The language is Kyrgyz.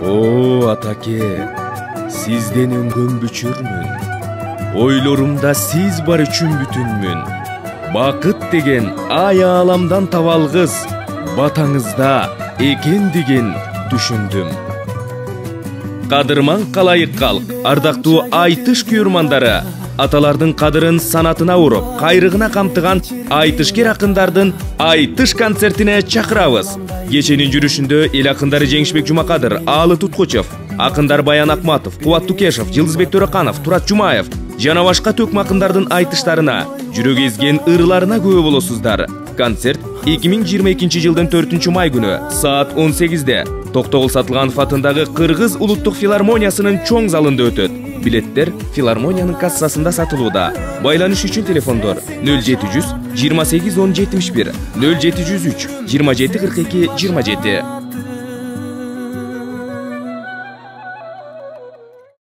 О, атаке, сизден өңгөн бүчүрмүн. Ойлорумда сиз бар үчүн бүтүнмүн. Бакыт деген ай ааламдан табалгыз, батаңызда экен деген түшүндүм. Кадырман калайык калк, ардактуу айтыш күйөрмандары, аталардын кадырын санатына уруп, кайрыгына камтыган айтышкер акындардын айтыш концертине чакырабыз. Кеченин жүрүшүндө эл акындары Жеңишбек Жумакадыр, Аалы Туткучев, акындар Баян Акматов, Кубат Тукешев, Жылдызбек Төрөканов, Турат Жумаев жана башка төкмө акындардын айтыштарына, жүрөк эзген ырларына күбө болосуздар. Концерт 2022 жылдын 4 май күнү саат 18-де Токтогул Сатылганов атындагы Кыргыз улуттук филармониясынын чоң залында өтөт. Билеттер филармониянын кассасында сатылууда. Байланыш үчүн телефондор 0700 28 10 71, 0703 27 42 27.